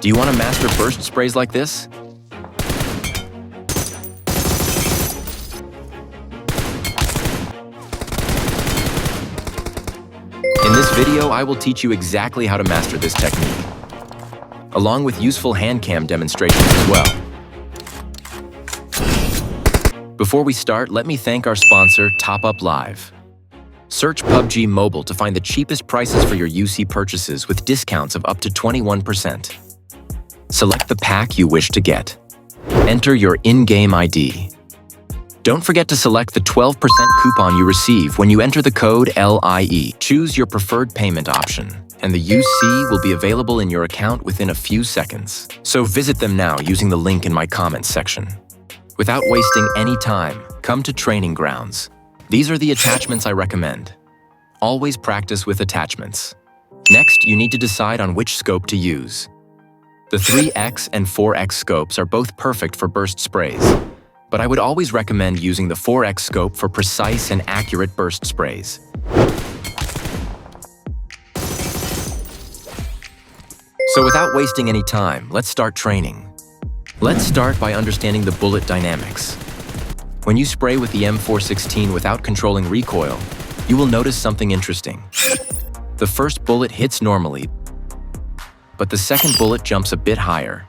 Do you want to master burst sprays like this? In this video, I will teach you exactly how to master this technique, along with useful hand cam demonstrations as well. Before we start, let me thank our sponsor, Top Up Live. Search PUBG Mobile to find the cheapest prices for your UC purchases with discounts of up to 21%. Select the pack you wish to get. Enter your in-game ID. Don't forget to select the 12% coupon you receive when you enter the code LIE. Choose your preferred payment option, and the UC will be available in your account within a few seconds. So visit them now using the link in my comments section. Without wasting any time, come to Training Grounds. These are the attachments I recommend. Always practice with attachments. Next, you need to decide on which scope to use. The 3x and 4x scopes are both perfect for burst sprays, but I would always recommend using the 4x scope for precise and accurate burst sprays. So without wasting any time, let's start training. Let's start by understanding the bullet dynamics. When you spray with the M416 without controlling recoil, you will notice something interesting. The first bullet hits normally, but the second bullet jumps a bit higher,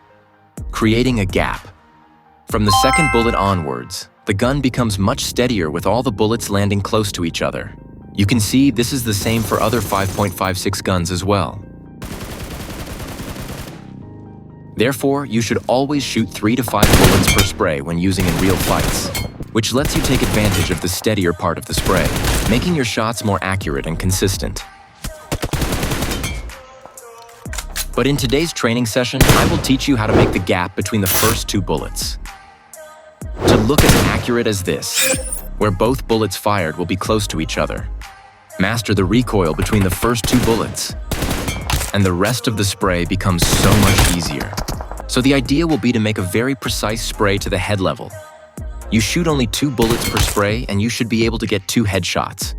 creating a gap. From the second bullet onwards, the gun becomes much steadier with all the bullets landing close to each other. You can see this is the same for other 5.56 guns as well. Therefore, you should always shoot 3 to 5 bullets per spray when using in real fights, which lets you take advantage of the steadier part of the spray, making your shots more accurate and consistent. But in today's training session, I will teach you how to make the gap between the first 2 bullets. To look as accurate as this, where both bullets fired will be close to each other. Master the recoil between the first 2 bullets, and the rest of the spray becomes so much easier. So the idea will be to make a very precise spray to the head level. You shoot only 2 bullets per spray, and you should be able to get 2 headshots.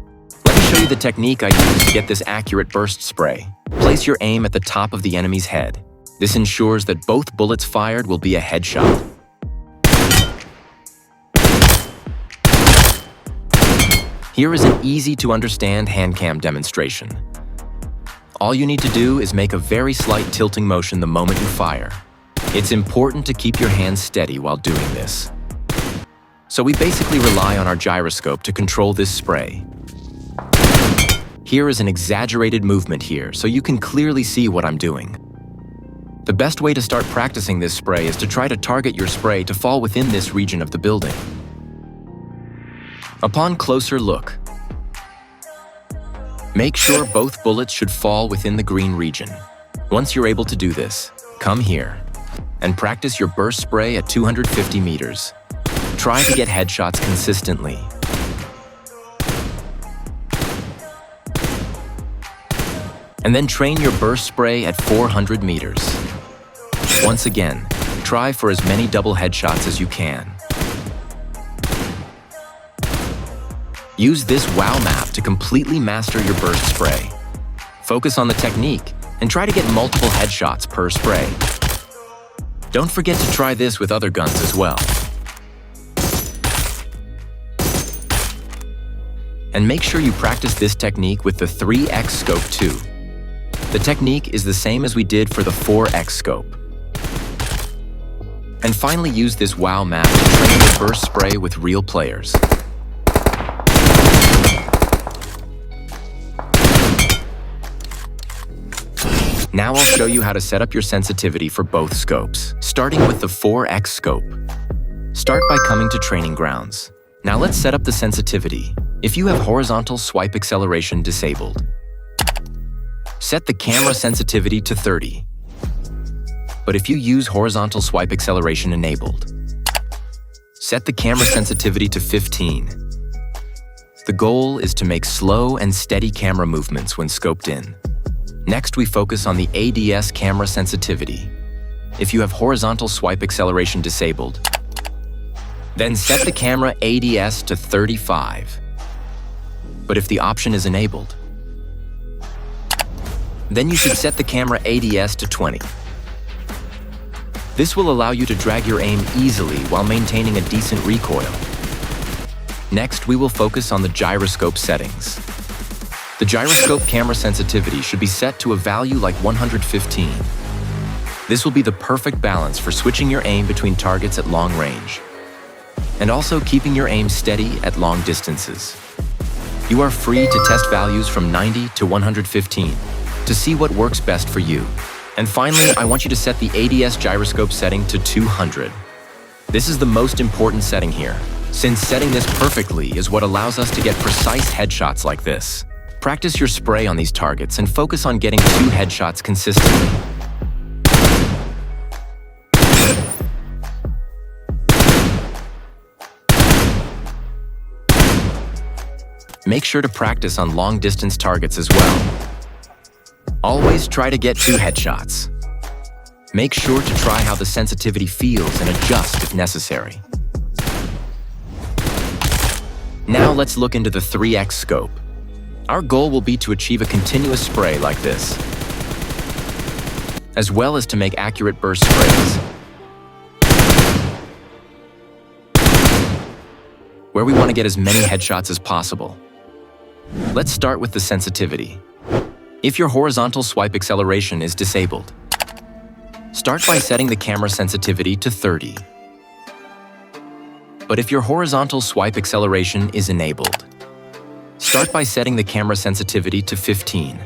Let me show you the technique I use to get this accurate burst spray. Place your aim at the top of the enemy's head. This ensures that both bullets fired will be a headshot. Here is an easy-to-understand handcam demonstration. All you need to do is make a very slight tilting motion the moment you fire. It's important to keep your hands steady while doing this. So we basically rely on our gyroscope to control this spray. Here is an exaggerated movement here, so you can clearly see what I'm doing. The best way to start practicing this spray is to try to target your spray to fall within this region of the building. Upon closer look, make sure both bullets should fall within the green region. Once you're able to do this, come here and practice your burst spray at 250 meters. Try to get headshots consistently. And then train your burst spray at 400 meters. Once again, try for as many double headshots as you can. Use this WOW map to completely master your burst spray. Focus on the technique and try to get multiple headshots per spray. Don't forget to try this with other guns as well. And make sure you practice this technique with the 3x scope too. The technique is the same as we did for the 4x scope. And finally use this WOW map to train your burst spray with real players. Now I'll show you how to set up your sensitivity for both scopes, starting with the 4x scope. Start by coming to Training Grounds. Now let's set up the sensitivity. If you have horizontal swipe acceleration disabled, set the camera sensitivity to 30. But if you use horizontal swipe acceleration enabled, set the camera sensitivity to 15. The goal is to make slow and steady camera movements when scoped in. Next, we focus on the ADS camera sensitivity. If you have horizontal swipe acceleration disabled, then set the camera ADS to 35. But if the option is enabled, then you should set the camera ADS to 20. This will allow you to drag your aim easily while maintaining a decent recoil. Next, we will focus on the gyroscope settings. The gyroscope camera sensitivity should be set to a value like 115. This will be the perfect balance for switching your aim between targets at long range, and also keeping your aim steady at long distances. You are free to test values from 90 to 115 to see what works best for you. And finally, I want you to set the ADS gyroscope setting to 200. This is the most important setting here, since setting this perfectly is what allows us to get precise headshots like this. Practice your spray on these targets and focus on getting 2 headshots consistently. Make sure to practice on long-distance targets as well. Always try to get 2 headshots. Make sure to try how the sensitivity feels and adjust if necessary. Now let's look into the 3x scope. Our goal will be to achieve a continuous spray like this, as well as to make accurate burst sprays, where we want to get as many headshots as possible. Let's start with the sensitivity. If your horizontal swipe acceleration is disabled, start by setting the camera sensitivity to 30. But if your horizontal swipe acceleration is enabled, start by setting the camera sensitivity to 15.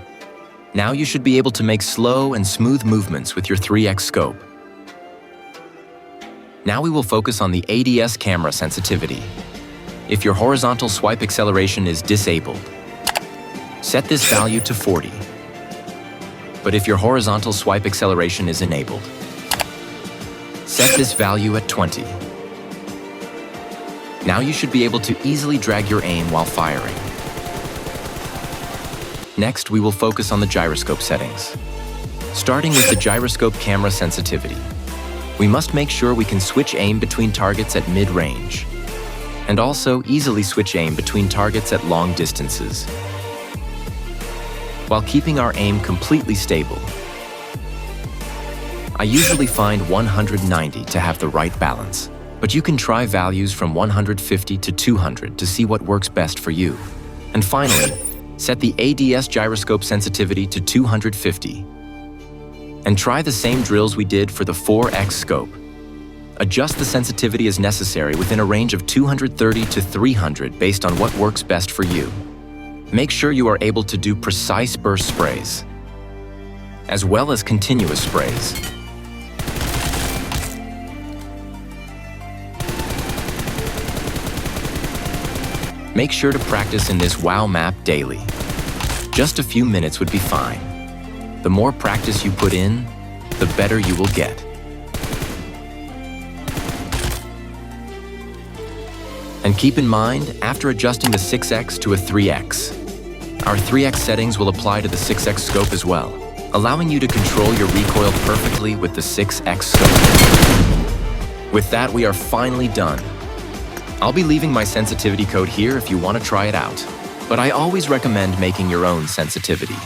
Now you should be able to make slow and smooth movements with your 3x scope. Now we will focus on the ADS camera sensitivity. If your horizontal swipe acceleration is disabled, set this value to 40. But if your horizontal swipe acceleration is enabled, set this value at 20. Now you should be able to easily drag your aim while firing. Next, we will focus on the gyroscope settings. Starting with the gyroscope camera sensitivity, we must make sure we can switch aim between targets at mid-range, and also easily switch aim between targets at long distances, while keeping our aim completely stable. I usually find 190 to have the right balance, but you can try values from 150 to 200 to see what works best for you. And finally, set the ADS gyroscope sensitivity to 250. And try the same drills we did for the 4x scope. Adjust the sensitivity as necessary within a range of 230 to 300 based on what works best for you. Make sure you are able to do precise burst sprays, as well as continuous sprays. Make sure to practice in this WOW map daily. Just a few minutes would be fine. The more practice you put in, the better you will get. And keep in mind, after adjusting the 6x to a 3x, our 3x settings will apply to the 6x scope as well, allowing you to control your recoil perfectly with the 6x scope. With that, we are finally done. I'll be leaving my sensitivity code here if you want to try it out, but I always recommend making your own sensitivity.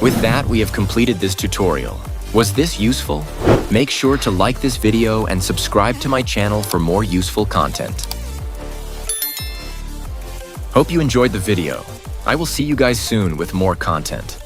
With that, we have completed this tutorial. Was this useful? Make sure to like this video and subscribe to my channel for more useful content. Hope you enjoyed the video. I will see you guys soon with more content.